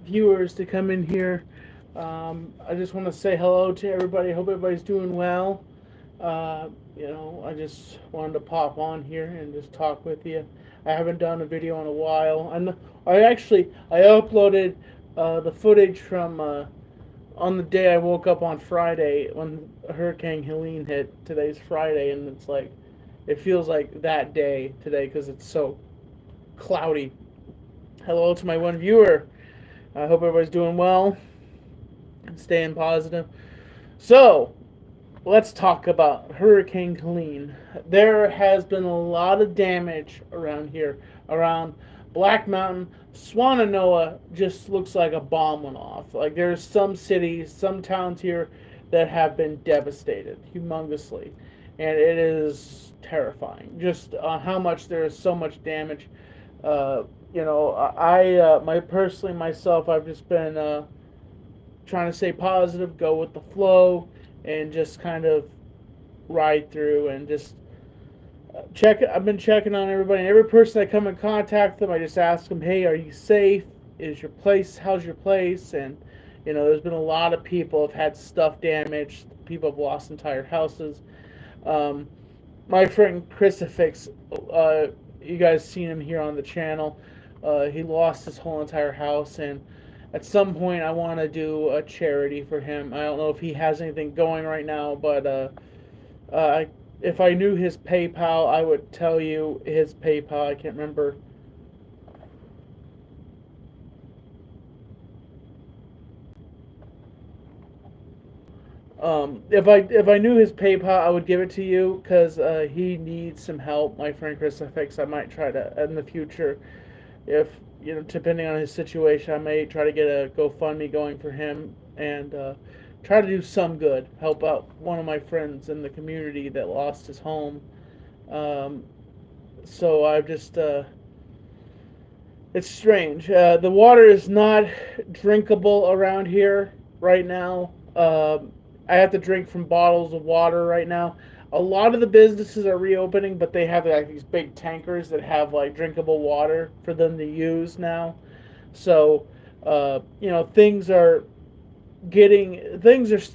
viewers to come in here. I just want to say hello to everybody. Hope everybody's doing well. I just wanted to pop on here and just talk with you. I haven't done a video in a while. I uploaded the footage from on the day I woke up on Friday when Hurricane Helene hit. Today's Friday, and it feels like that day today because it's so cloudy. Hello to my one viewer. I hope everybody's doing well and staying positive. So, let's talk about Hurricane Helene. There has been a lot of damage around here, around Black Mountain. Swannanoa just looks like a bomb went off. Like there's some cities, some towns here that have been devastated humongously, and it is terrifying. Just how much there is so much damage. My personally myself, I've just been trying to stay positive, go with the flow, and just kind of ride through and just check. I've been checking on everybody, and every person I come in contact with them, I just ask them, "Hey, are you safe? Is your place? How's your place?" And there's been a lot of people have had stuff damaged. People have lost entire houses. Um, my friend Crucifix, you guys seen him here on the channel. He lost his whole entire house, and at some point I want to do a charity for him. I don't know if he has anything going right now, but uh, if I knew his PayPal, I would tell you his PayPal. I can't remember. If I knew his PayPal, I would give it to you because he needs some help. My friend Crucifix. I might try to in the future, if depending on his situation, I may try to get a GoFundMe going for him and try to do some good, help out one of my friends in the community that lost his home. Um, so I've just it's strange. The water is not drinkable around here right now. I have to drink from bottles of water right now. A lot of the businesses are reopening, but they have like these big tankers that have like drinkable water for them to use now. So, things are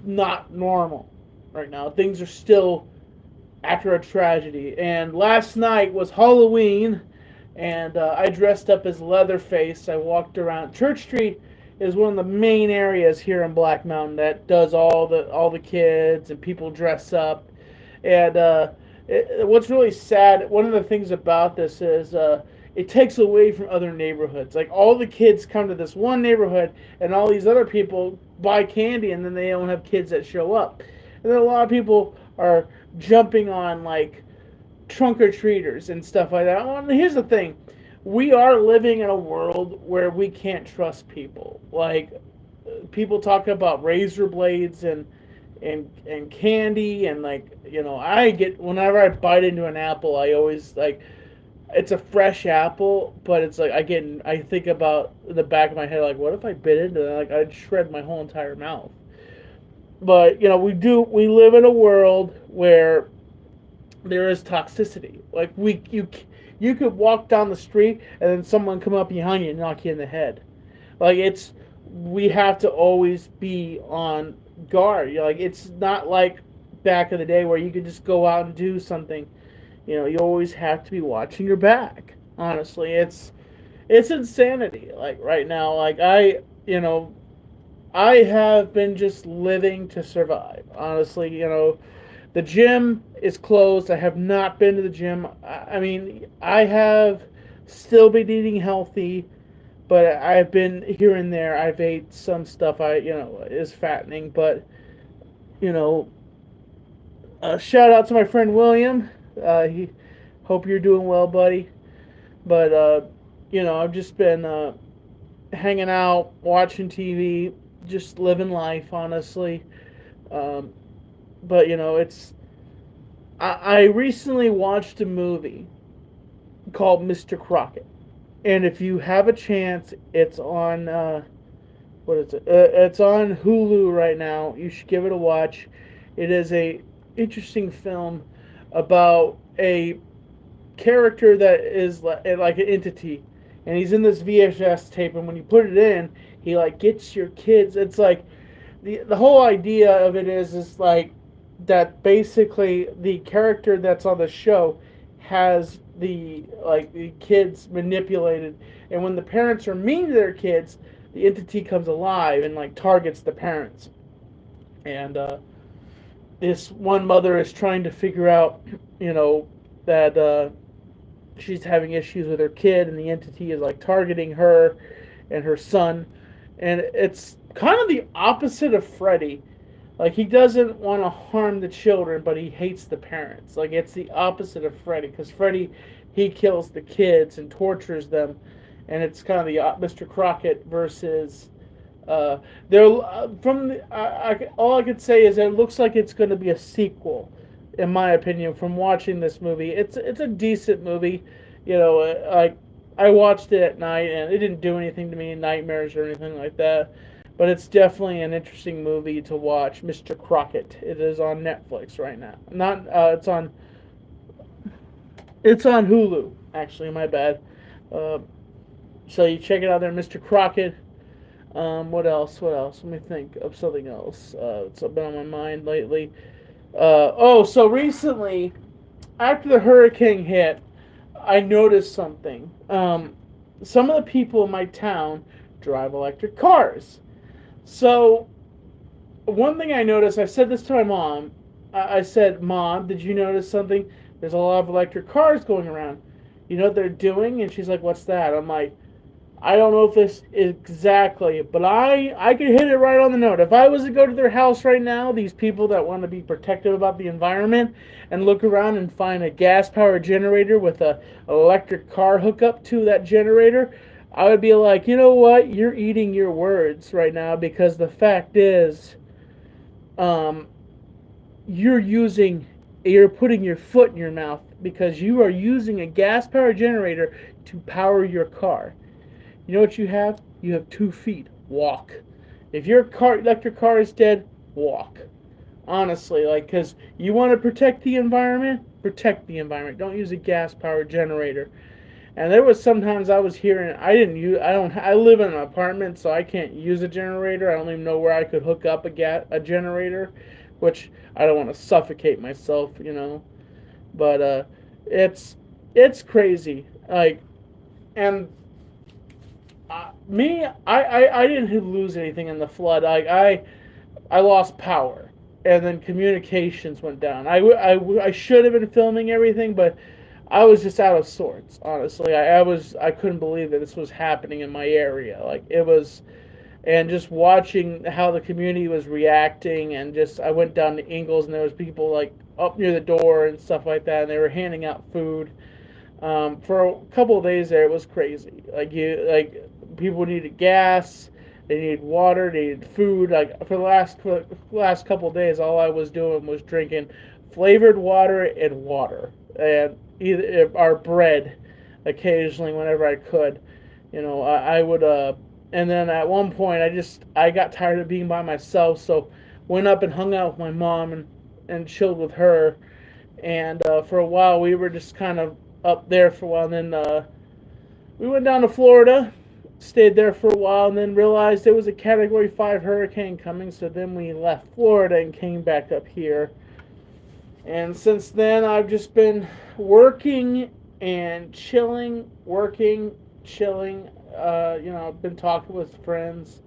not normal right now. Things are still after a tragedy. And last night was Halloween, and I dressed up as Leatherface. I walked around. Church Street is one of the main areas here in Black Mountain that does all the kids and people dress up. And what's really sad, one of the things about this is it takes away from other neighborhoods. Like all the kids come to this one neighborhood, and all these other people buy candy, and then they don't have kids that show up. And then a lot of people are jumping on like trunk or treaters and stuff like that. Well, here's the thing: we are living in a world where we can't trust people. Like people talk about razor blades and candy, and I get, whenever I bite into an apple, I always like, it's a fresh apple, but it's like I think about in the back of my head, like what if I bit into it, like I'd shred my whole entire mouth. But we live in a world where there is toxicity. Like you could walk down the street and then someone come up behind you and knock you in the head. Like we have to always be on guard. Like it's not like back in the day where you could just go out and do something. You always have to be watching your back. Honestly, it's insanity. Like right now, like I have been just living to survive. Honestly, the gym is closed. I have not been to the gym. I mean, I have still been eating healthy, but I've been here and there. I've ate some stuff is fattening, but you know, shout out to my friend William. He hope you're doing well, buddy. But I've just been hanging out, watching TV, just living life, honestly. Um, but it's I recently watched a movie called Mr. Crockett, and if you have a chance, it's on what is it? It's on Hulu right now. You should give it a watch. It is a interesting film about a character that is like an entity, and he's in this VHS tape. And when you put it in, he like gets your kids. It's like the whole idea of it is like that basically the character that's on the show has the kids manipulated, and when the parents are mean to their kids, the entity comes alive and like targets the parents. And this one mother is trying to figure out, that she's having issues with her kid, and the entity is like targeting her and her son. And it's kind of the opposite of Freddy. Like, he doesn't want to harm the children, but he hates the parents. Like, it's the opposite of Freddy, because Freddy, he kills the kids and tortures them, and it's kind of the Mr. Crockett versus. There, from the, all I could say is that it looks like it's going to be a sequel, in my opinion. From watching this movie, it's a decent movie. Like, I watched it at night, and it didn't do anything to me, nightmares or anything like that. But it's definitely an interesting movie to watch. Mr. Crockett. It is on Netflix right now. Not it's on Hulu. Actually, my bad. So you check it out there, Mr. Crockett. What else? What else? Let me think of something else. It's been on my mind lately. So recently, after the hurricane hit, I noticed something. Some of the people in my town drive electric cars. So, one thing I noticed, I said this to my mom. I said, Mom, did you notice something? There's a lot of electric cars going around. You know what they're doing? And she's like, what's that? I'm like, I don't know if this exactly, but I could hit it right on the note. If I was to go to their house right now, these people that want to be protective about the environment, and look around and find a gas-powered generator with an electric car hookup to that generator, I would be like, you know what? You're eating your words right now, because the fact is, you're putting your foot in your mouth, because you are using a gas-powered generator to power your car. You know what you have? You have 2 feet. Walk. If your electric car is dead, walk. Honestly, because you want to protect the environment, protect the environment. Don't use a gas-powered generator. And there was sometimes I was hearing, I live in an apartment, so I can't use a generator. I don't even know where I could hook up a generator, which I don't want to suffocate myself, But it's crazy. And I didn't lose anything in the flood. I lost power, and then communications went down. I should have been filming everything, but I was just out of sorts, honestly. I couldn't believe that this was happening in my area. It was, and just watching how the community was reacting, and just I went down to Ingalls, and there was people up near the door and stuff like that, and they were handing out food. For a couple of days there, it was crazy. People needed gas, they needed water, they needed food. For the last couple of days, all I was doing was drinking flavored water and either our bread occasionally whenever I could. I would and then at one point I got tired of being by myself, so went up and hung out with my mom and chilled with her. And for a while we were just kind of up there for a while, and then we went down to Florida, stayed there for a while, and then realized there was a Category 5 hurricane coming, so then we left Florida and came back up here. And since then, I've just been working and chilling, chilling. I've been talking with friends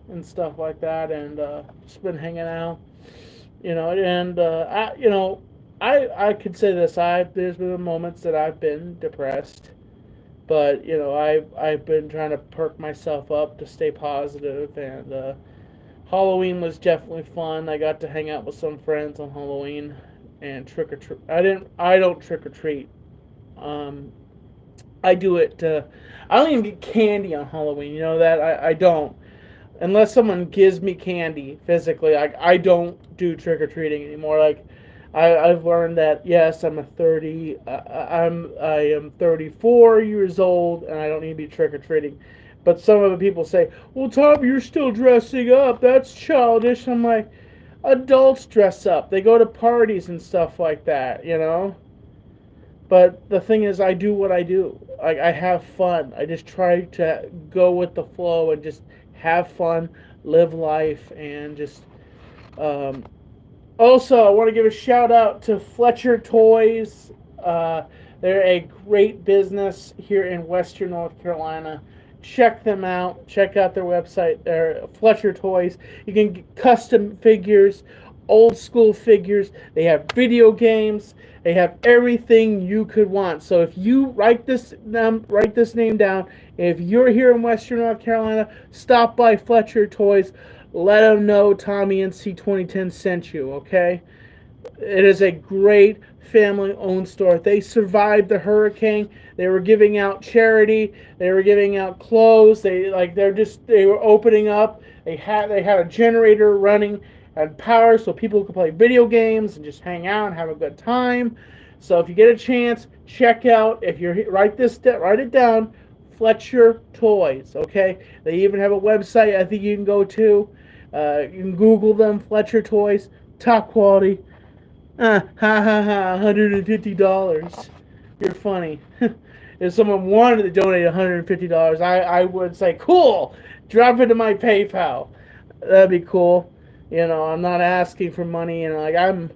and stuff like that, and just been hanging out. I could say this. There's been moments that I've been depressed, but I've been trying to perk myself up to stay positive. And Halloween was definitely fun. I got to hang out with some friends on Halloween and trick or treat. I don't trick or treat. I do it. I don't even get candy on Halloween. You know that I don't. Unless someone gives me candy physically, I don't do trick or treating anymore. I've learned that yes, I am 34 years old, and I don't need to be trick or treating. But some of the people say, "Well, Tom, you're still dressing up. That's childish." I'm like, adults dress up. They go to parties and stuff like that, But the thing is, I do what I do. I have fun. I just try to go with the flow and just have fun, live life, and just. Um, Also, I want to give a shout out to Fletcher Toys. Uh, they're a great business here in Western North Carolina. Check them out. Check out their website. They're Fletcher Toys. You can get custom figures, old school figures. They have video games. They have everything you could want. So if you write this name down, if you're here in Western North Carolina, stop by Fletcher Toys. Let them know Tommy NC 2010 sent you, okay? It is a great family-owned store. They survived the hurricane. They were giving out charity. They were giving out clothes. They were opening up. They had a generator running and power so people could play video games and just hang out and have a good time. So if you get a chance, check out. If you write it down. Fletcher Toys, okay? They even have a website I think you can go to. You can Google them, Fletcher Toys, top quality. $150. You're funny. If someone wanted to donate $150, I would say, cool, drop it to my PayPal. That'd be cool. You know, I'm not asking for money, and like I'm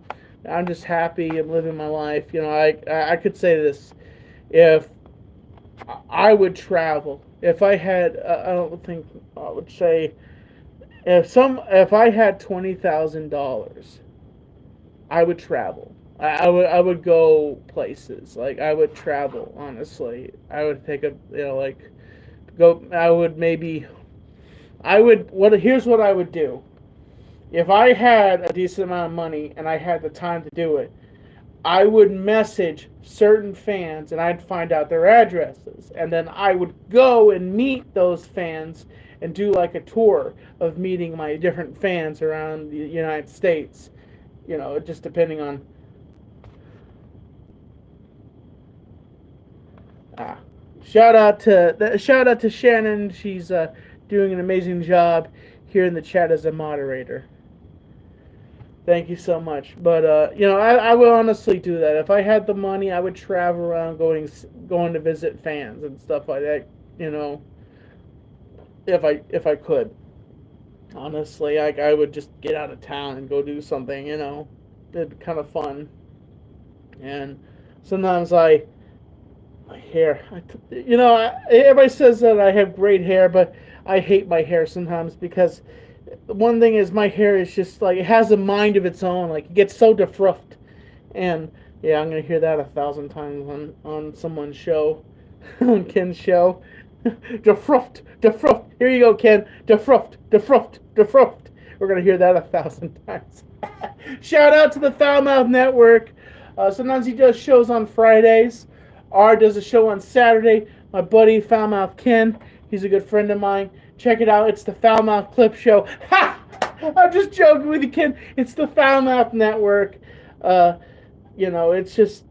just happy. I'm living my life. You know, I could say this, if I would travel, if I had, I don't think I would say. If I had $20,000, I would travel. I would go places. Like I would travel. Honestly, I would take go. I would maybe. I would. Here's what I would do. If I had a decent amount of money and I had the time to do it, I would message certain fans and I'd find out their addresses, and then I would go and meet those fans and do like a tour of meeting my different fans around the United States. You know, just depending on. Shout out to Shannon. She's doing an amazing job here in the chat as a moderator. Thank you so much. But I would honestly do that. If I had the money, I would travel around going to visit fans and stuff like that. You know, if I could. Honestly, I would just get out of town and go do something. You know, it'd be kind of fun. And sometimes my hair. Everybody says that I have great hair, but I hate my hair sometimes because. One thing is my hair is just like it has a mind of its own. Like it gets so defruffed, and yeah, I'm gonna hear that 1,000 times on someone's show, on Ken's show. Defruffed. Here you go, Ken. Defruffed. We're gonna hear that 1,000 times. Shout out to the Foulmouth Network. Sometimes he does shows on Fridays. R does a show on Saturday. My buddy Foulmouth Ken, he's a good friend of mine. Check it out. It's the Foulmouth Clip Show. Ha! I'm just joking with you, Ken. It's the Foulmouth Network. It's just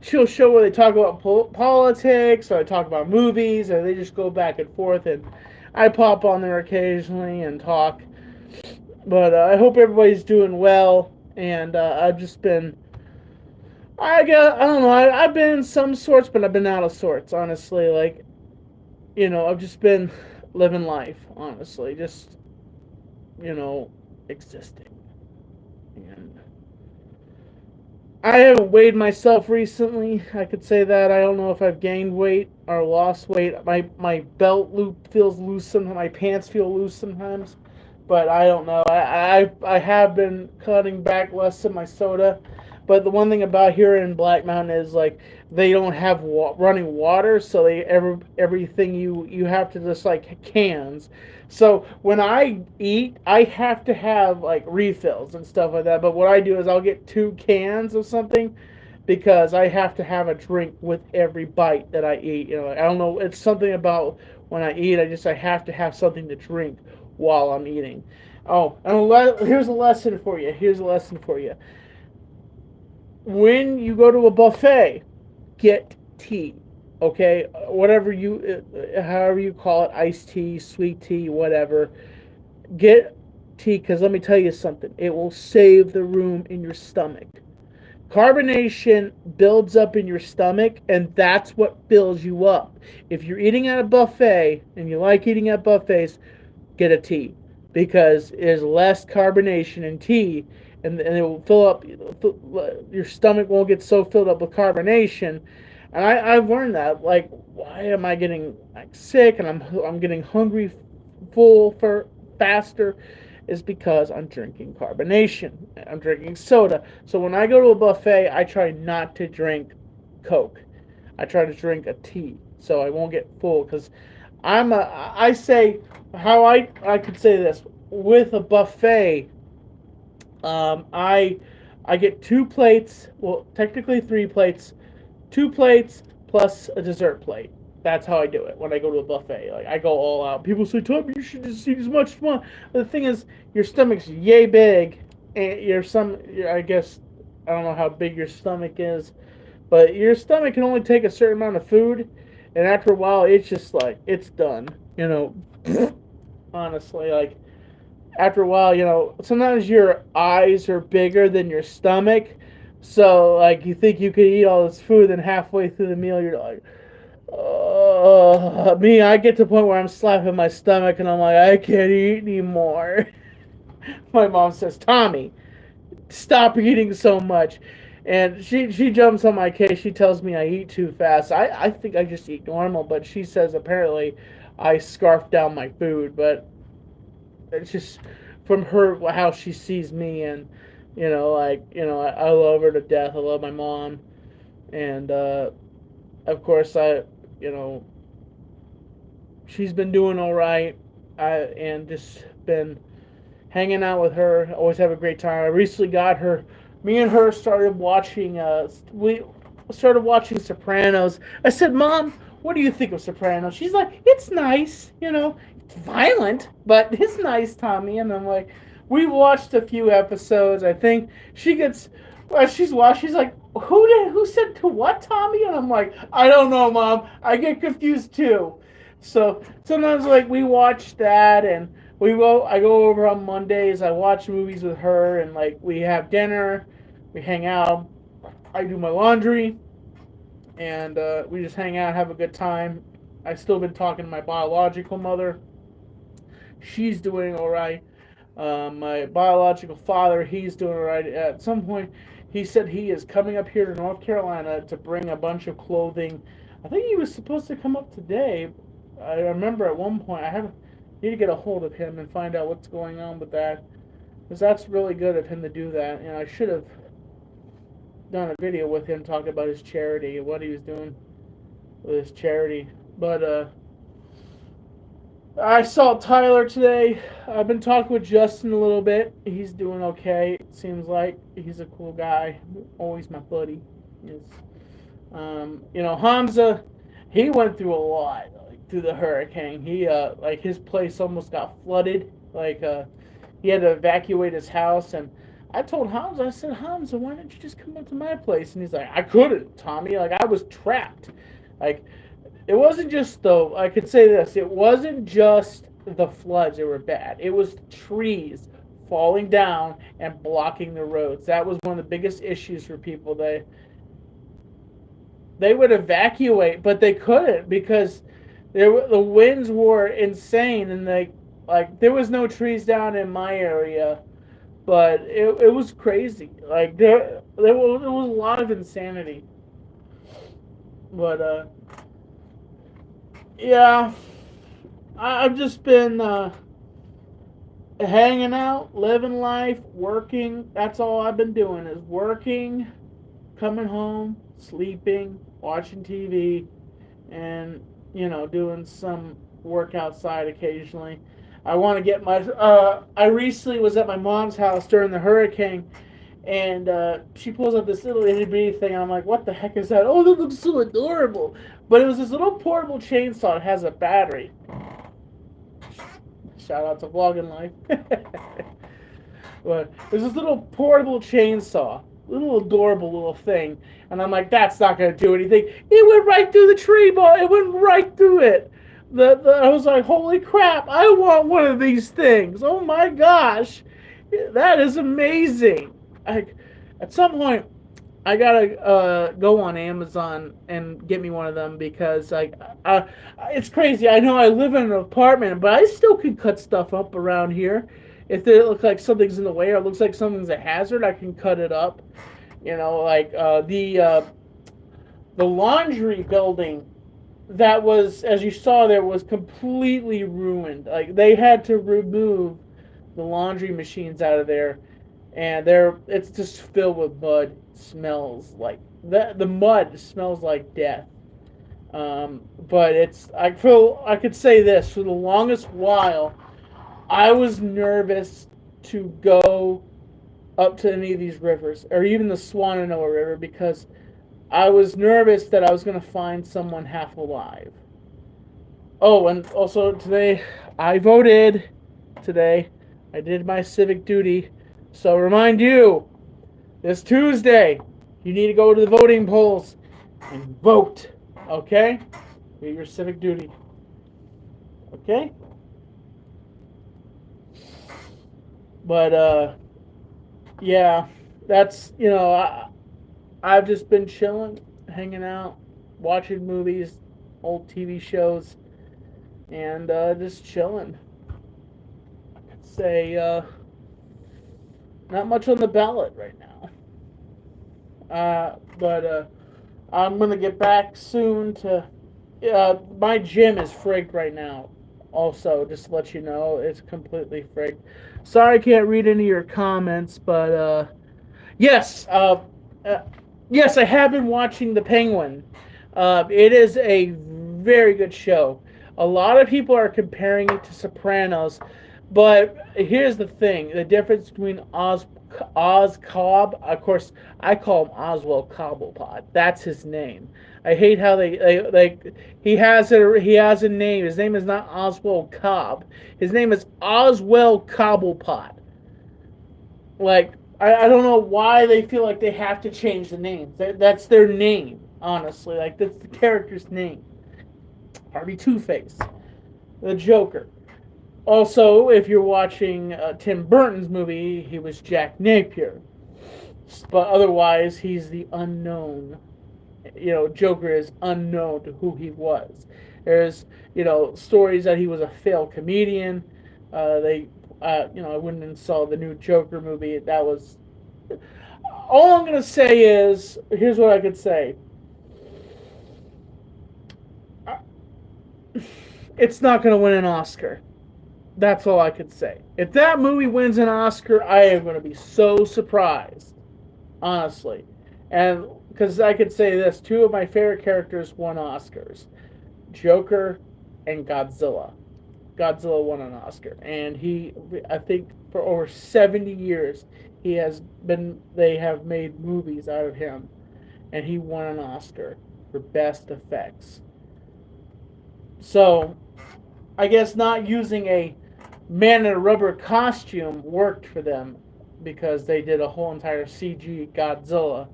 chill show where they talk about politics, or they talk about movies, or they just go back and forth. And I pop on there occasionally and talk. But I hope everybody's doing well. And I've just been. I don't know. I've been in some sorts, but I've been out of sorts. Honestly, I've just been. Living life, honestly, just existing. And I haven't weighed myself recently. I could say that. I don't know if I've gained weight or lost weight. My belt loop feels loose sometimes. My pants feel loose sometimes, but I don't know. I have been cutting back less of my soda. But the one thing about here in Black Mountain is they don't have running water, so everything you have to just cans. So when I eat, I have to have refills and stuff like that. But what I do is I'll get 2 cans of something because I have to have a drink with every bite that I eat. I don't know. It's something about when I eat, I have to have something to drink while I'm eating. Oh, and here's a lesson for you. When you go to a buffet, get tea, okay? However you call it, iced tea, sweet tea, whatever. Get tea, because let me tell you something. It will save the room in your stomach. Carbonation builds up in your stomach, and that's what fills you up. If you're eating at a buffet, and you like eating at buffets, get a tea because there's less carbonation in tea, and it will fill up. Your stomach won't get so filled up with carbonation. And I've learned that. Like, why am I getting like sick and I'm getting hungry, full for faster? Is because I'm drinking carbonation. I'm drinking soda. So when I go to a buffet, I try not to drink Coke. I try to drink a tea so I won't get full because I say how I could say this with a buffet. I get 2 plates. Well, technically 3 plates. 2 plates plus a dessert plate. That's how I do it when I go to a buffet. Like, I go all out. People say, "Tom, you should just eat as much as you want." But the thing is, your stomach's yay big, and I guess I don't know how big your stomach is, but your stomach can only take a certain amount of food, and after a while, it's just like it's done. Honestly, like after a while, sometimes your eyes are bigger than your stomach, so like you think you could eat all this food, and halfway through the meal, you're like. I get to the point where I'm slapping my stomach and I'm like, I can't eat anymore. My mom says, Tommy, stop eating so much. And she jumps on my case. She tells me I eat too fast. I think I just eat normal, but she says apparently I scarf down my food. But it's just from her, how she sees me. And, I love her to death. I love my mom. And, of course, she's been doing all right, and just been hanging out with her. Always have a great time. I recently got her. Me and her started watching. We started watching Sopranos. I said, "Mom, what do you think of Sopranos?" She's like, "It's nice. It's violent, but it's nice, Tommy." And I'm like, we watched a few episodes. I think she gets. She's watched. She's like, who said to what, Tommy? And I'm like, I don't know, Mom. I get confused too. So sometimes like we watch that, and I go over on Mondays. I watch movies with her, and like we have dinner, we hang out. I do my laundry, and we just hang out, have a good time. I've still been talking to my biological mother. She's doing all right. My biological father, he's doing all right. At some point, he said he is coming up here to North Carolina to bring a bunch of clothing. I think he was supposed to come up today. I remember at one point, need to get a hold of him and find out what's going on with that. Because that's really good of him to do that. I should have done a video with him talking about his charity and what he was doing with his charity. But I saw Tyler today. I've been talking with Justin a little bit. He's doing okay. It seems like he's a cool guy. Always my buddy. Hamza, he went through a lot, like through the hurricane. He his place almost got flooded. He had to evacuate his house, and I told Hamza, I said, Hamza, why don't you just come up to my place? And he's like, I couldn't, Tommy. I was trapped. It wasn't just I could say this, it wasn't just the floods that were bad. It was trees falling down and blocking the roads. That was one of the biggest issues for people. They would evacuate, but they couldn't because the winds were insane, and there was no trees down in my area, but it was crazy. There was a lot of insanity. But yeah, I've just been hanging out, living life, working. That's all I've been doing is working, coming home, sleeping, watching TV, and, doing some work outside occasionally. I want to get I recently was at my mom's house during the hurricane, and she pulls up this little itty bitty thing, and I'm like, what the heck is that? Oh, that looks so adorable. But it was this little portable chainsaw. It has a battery. Shout out to Vlogging Life. But it was this little portable chainsaw. Little adorable little thing. And I'm like, that's not going to do anything. It went right through the tree, boy. It went right through it. I was like, holy crap. I want one of these things. Oh, my gosh. That is amazing. At some point, I gotta go on Amazon and get me one of them because it's crazy. I know I live in an apartment, but I still can cut stuff up around here. If it looks like something's in the way or it looks like something's a hazard, I can cut it up. You know, like the laundry building that was, as you saw there, was completely ruined. Like they had to remove the laundry machines out of there, and it's just filled with mud. It smells like the mud smells like death. But I could say this for the longest while, I was nervous to go up to any of these rivers or even the Swananoa River because I was nervous that I was going to find someone half alive. Oh, and also today I voted. Today I did my civic duty. So remind you, this Tuesday, you need to go to the voting polls and vote. Okay? Do your civic duty. Okay? But yeah, that's I've just been chilling, hanging out, watching movies, old TV shows, and just chilling. I could say not much on the ballot right now. But I'm gonna get back soon to. My gym is frigged right now. Also, just to let you know, it's completely frigged. Sorry I can't read any of your comments, but yes, uh, yes, I have been watching The Penguin. It is a very good show. A lot of people are comparing it to Sopranos, but here's the thing: the difference between Oz Cobb, of course, I call him Oswald Cobblepot. That's his name. I hate how he has a name. His name is not Oswald Cobb. His name is Oswald Cobblepot. Like I don't know why they feel like they have to change the name. That's their name, honestly. Like that's the character's name. Harvey Two-Face, the Joker. Also, if you're watching Tim Burton's movie, he was Jack Napier. But otherwise, he's the unknown. Joker is unknown to who he was. There's, stories that he was a failed comedian. I went and saw the new Joker movie. That was. All I'm going to say is, here's what I could say. It's not going to win an Oscar. That's all I could say. If that movie wins an Oscar, I am going to be so surprised. Honestly. And because I could say this, two of my favorite characters won Oscars. Joker and Godzilla. Godzilla won an Oscar. And I think for over 70 years, they have made movies out of him. And he won an Oscar for best effects. So, I guess not using a man in a rubber costume worked for them because they did a whole entire CG Godzilla,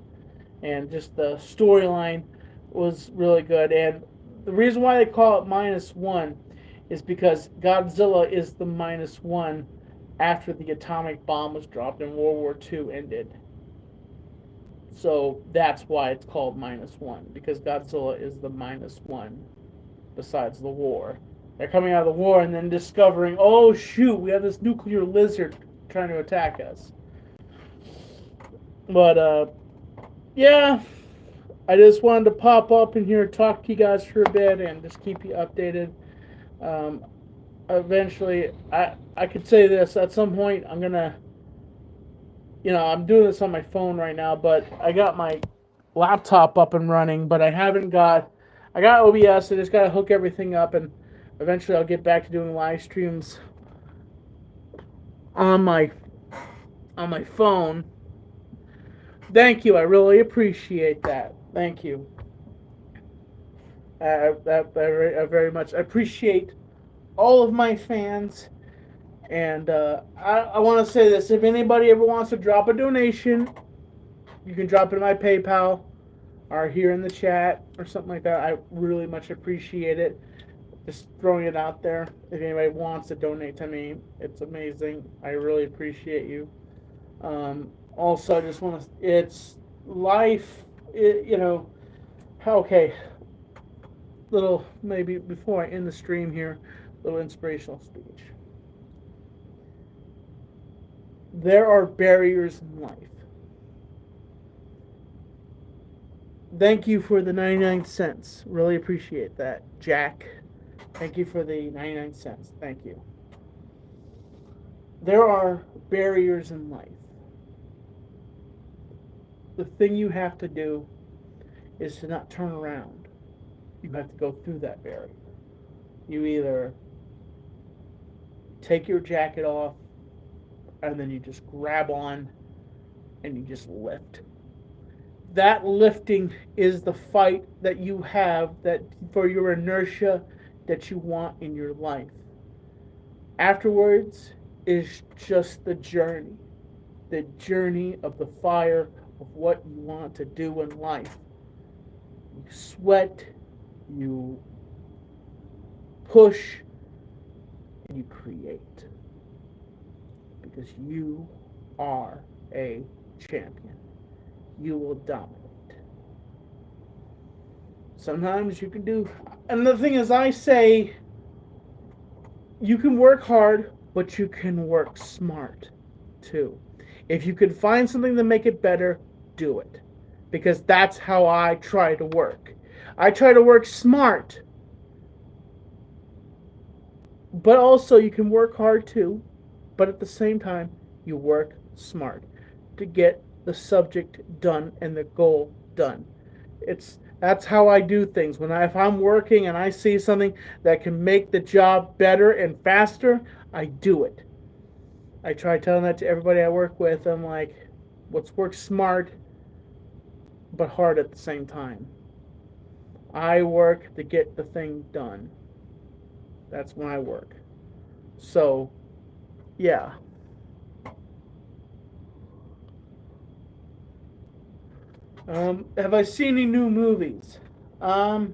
and just the storyline was really good. And the reason why they call it -1 is because Godzilla is the -1 after the atomic bomb was dropped and World War II ended. So that's why it's called -1, because Godzilla is the -1 besides the war. They're coming out of the war and then discovering, oh shoot, we have this nuclear lizard trying to attack us. But yeah, I just wanted to pop up in here, talk to you guys for a bit, and just keep you updated. Eventually, I could say this at some point. I'm gonna, I'm doing this on my phone right now, but I got my laptop up and running, but I got OBS. I just gotta hook everything up, and eventually I'll get back to doing live streams on my phone. Thank you. I really appreciate that. Thank you. I very much appreciate all of my fans. And I want to say this. If anybody ever wants to drop a donation, you can drop it in my PayPal or here in the chat or something like that. I really much appreciate it. Just throwing it out there. If anybody wants to donate to me, it's amazing. I really appreciate you. Also, I just want to. life, you know, okay, little, maybe before I end the stream here, little inspirational speech. There are barriers in life. Thank you for the 99 cents. Really appreciate that, Jack. Thank you for the 99 cents. Thank you. There are barriers in life. The thing you have to do is to not turn around. You have to go through that barrier. You either take your jacket off and then you just grab on and you just lift. That lifting is the fight that you have, that for your inertia that you want in your life. Afterwards is just the journey of the fire of what you want to do in life. You sweat, you push, and you create. Because you are a champion. You will dominate. Sometimes you can do, and the thing is, I say, you can work hard, but you can work smart too. If you can find something to make it better, do it. Because that's how I try to work. I try to work smart. But also you can work hard too. But at the same time, you work smart to get the subject done and the goal done. That's how I do things. If I'm working and I see something that can make the job better and faster, I do it. I try telling that to everybody I work with. I'm like, let's work smart but hard at the same time. I work to get the thing done. That's when I work. So, yeah. Have I seen any new movies? Have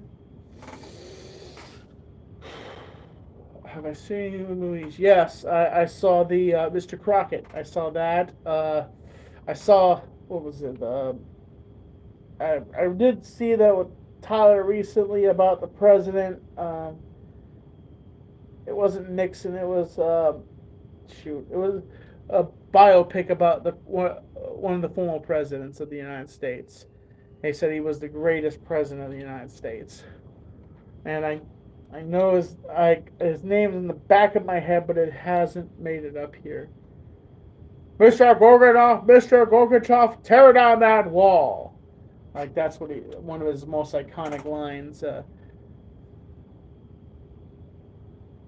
I seen any new movies? Yes, I saw the Mr. Crockett. I saw that. I saw, what was it? I did see that with Tyler recently about the president. It wasn't Nixon. It was It was a biopic about the one of the former presidents of the United States. They said he was the greatest president of the United States, and I know his name's in the back of my head, but it hasn't made it up here. Mr. Gorbachev, tear down that wall. Like that's one of his most iconic lines.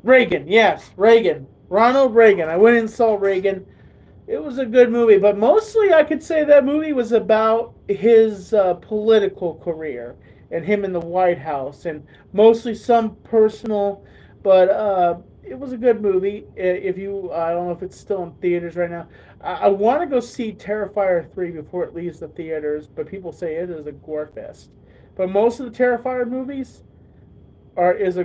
Reagan, yes, Reagan, Ronald Reagan. I went and saw Reagan. It was a good movie, but mostly I could say that movie was about his political career and him in the White House, and mostly some personal. But it was a good movie. If you, I don't know if it's still in theaters right now. I want to go see Terrifier 3 before it leaves the theaters, but people say it is a gore fest. But most of the Terrifier movies is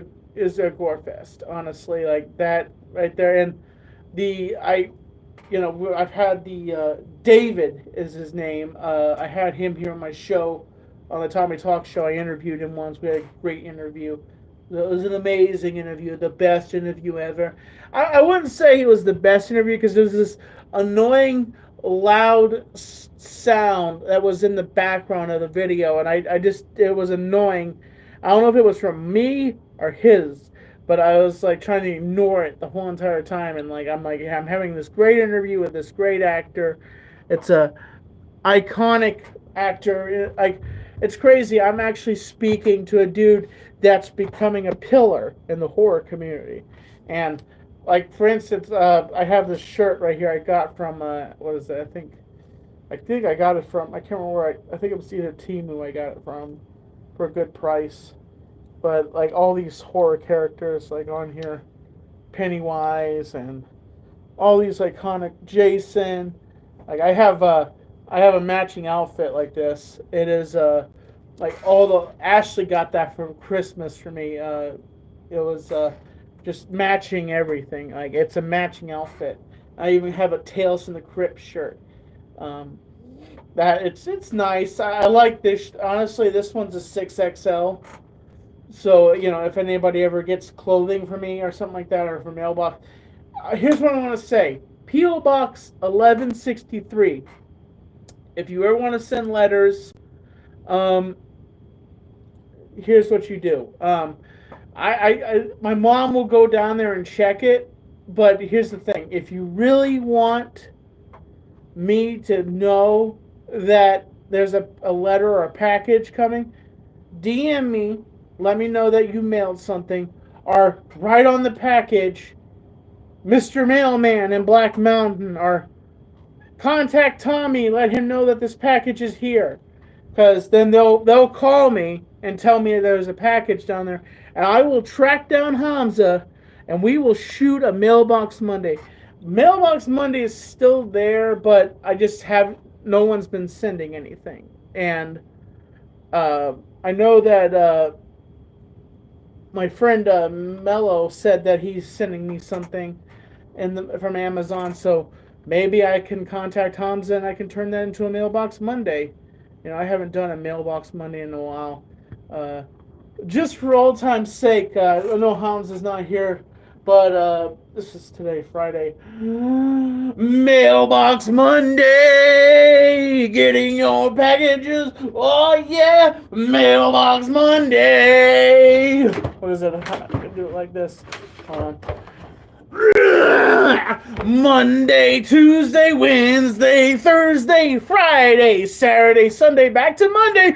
a gore fest, honestly, like that right there. And I've had the David is his name. I had him here on my show, on the Tommy Talk show. I interviewed him once. We had a great interview. It was an amazing interview, the best interview ever. I wouldn't say it was the best interview because there was this annoying, loud sound that was in the background of the video, and it was annoying. I don't know if it was from me or his, but I was like trying to ignore it the whole entire time, and I'm having this great interview with this great actor. It's a iconic actor. It's crazy. I'm actually speaking to a dude that's becoming a pillar in the horror community, and like for instance, I have this shirt right here I got from what is it? I think I got it from, I can't remember where I think it was either Temu I got it from for a good price. But like all these horror characters like on here, Pennywise and all these iconic Jason. Like I have a matching outfit like this. It is like all the Ashley got that for Christmas for me. It was just matching everything. Like it's a matching outfit. I even have a Tales from the Crypt shirt. That it's nice. I like this. Honestly, this one's a 6XL. So, if anybody ever gets clothing for me or something like that, or for mailbox, here's what I want to say. P.O. Box 1163. If you ever want to send letters, um, here's what you do. My mom will go down there and check it, but here's the thing: if you really want me to know that there's a letter or a package coming, DM me. Let me know that you mailed something, or write on the package, Mr. Mailman in Black Mountain, or contact Tommy. Let him know that this package is here, because then they'll call me and tell me there's a package down there, and I will track down Hamza, and we will shoot a Mailbox Monday. Mailbox Monday is still there, but I just have no one's been sending anything, and I know that my friend Mello said that he's sending me something from Amazon, so maybe I can contact Hamza and I can turn that into a Mailbox Monday. I haven't done a Mailbox Monday in a while. Just for old time's sake, I know Hamza's not here, but this is today, Friday. Mailbox Monday! Getting your packages! Oh yeah! Mailbox Monday! What is it? I can do it like this. Hold on. Monday, Tuesday, Wednesday, Thursday, Friday, Saturday, Sunday, back to Monday.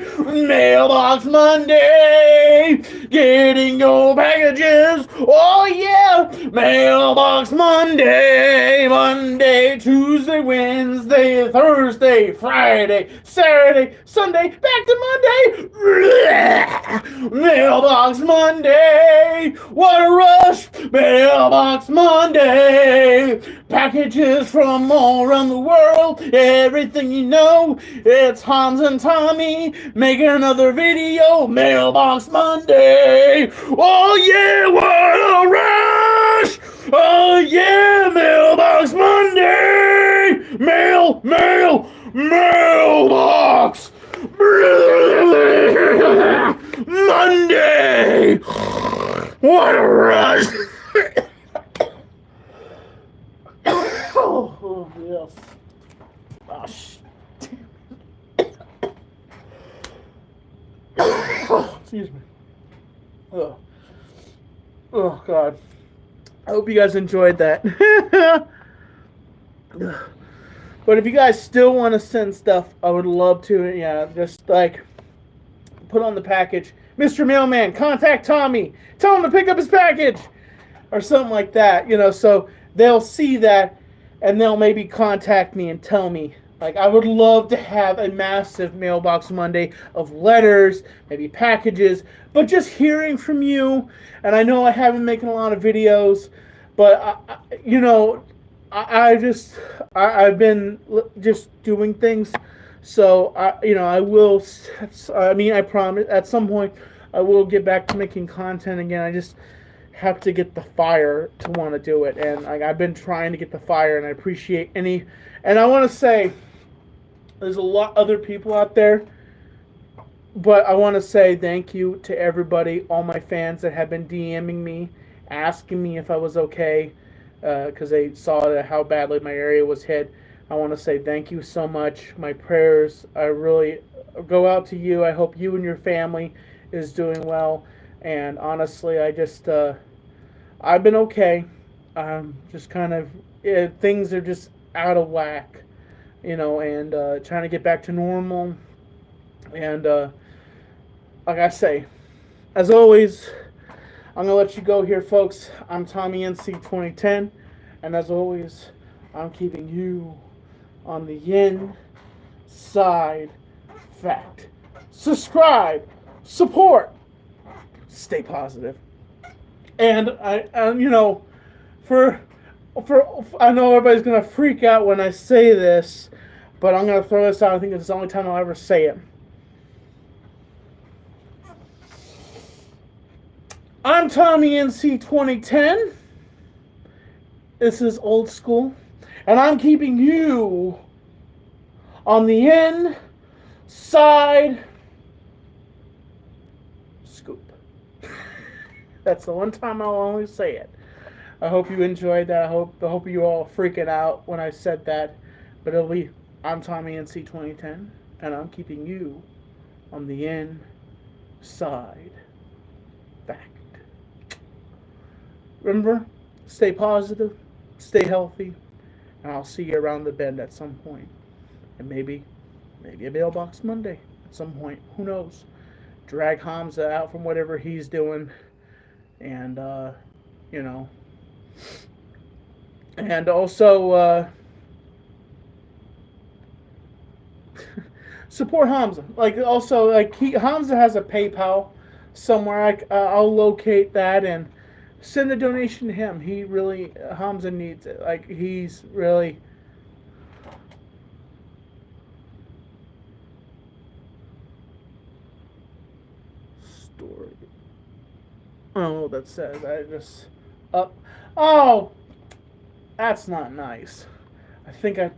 Mailbox Monday. Getting your packages. Oh, yeah. Mailbox Monday. Monday, Tuesday, Wednesday, Thursday, Friday, Saturday, Sunday, back to Monday. Mailbox Monday. What a rush. Mailbox Monday. Packages from all around the world. Everything you know. It's Hans and Tommy making another video. Mailbox Monday. Oh yeah, what a rush. Oh yeah, Mailbox Monday. Mailbox Monday. What a rush. Oh, yes. Oh, excuse me. Oh, God. I hope you guys enjoyed that. But if you guys still want to send stuff, I would love to. Yeah, just put on the package, Mr. Mailman, contact Tommy. Tell him to pick up his package. Or something like that, so they'll see that and they'll maybe contact me and tell me. I would love to have a massive Mailbox Monday of letters, maybe packages, but just hearing from you. And I know I haven't been making a lot of videos, but I've been just doing things. So I will. I promise at some point I will get back to making content again. I just have to get the fire to want to do it, and I've been trying to get the fire, and I appreciate any. And I want to say, there's a lot other people out there, but I want to say thank you to everybody, all my fans that have been DMing me, asking me if I was okay, because they saw how badly my area was hit. I want to say thank you so much. My prayers, I really go out to you. I hope you and your family is doing well. And honestly, I've been okay. Just kind of, things are just out of whack, and trying to get back to normal. And like I say, as always, I'm going to let you go here, folks. I'm Tommy NC 2010. And as always, I'm keeping you on the inside fact. Subscribe, support, stay positive. And for I know everybody's gonna freak out when I say this, but I'm gonna throw this out. I think it's the only time I'll ever say it. I'm Tommy NC 2010. This is old school, and I'm keeping you On the inside scoop. That's the one time I'll only say it. I hope you enjoyed that. I hope you all freaking out when I said that. But it'll be I'm Tommy NC 2010, and I'm keeping you on the inside fact. Remember, stay positive, stay healthy, and I'll see you around the bend at some point. And maybe a Mailbox Monday at some point. Who knows? Drag Hamza out from whatever he's doing, and you know, and also support Hamza. Like also, like Hamza has a PayPal somewhere. I'll locate that and send a donation to him. He really Hamza needs it. Like he's really. Story. I don't know what that says. I just up. Oh, that's not nice. I think I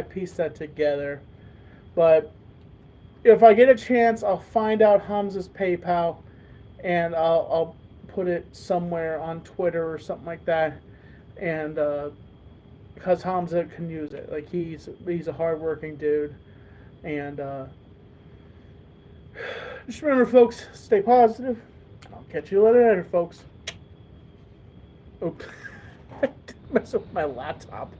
pieced that together. But if I get a chance, I'll find out Hamza's PayPal, and I'll put it somewhere on Twitter or something like that, and because Hamza can use it. Like he's a hardworking dude, and just remember, folks, stay positive. I'll catch you later, folks. Oop. I messed up my laptop.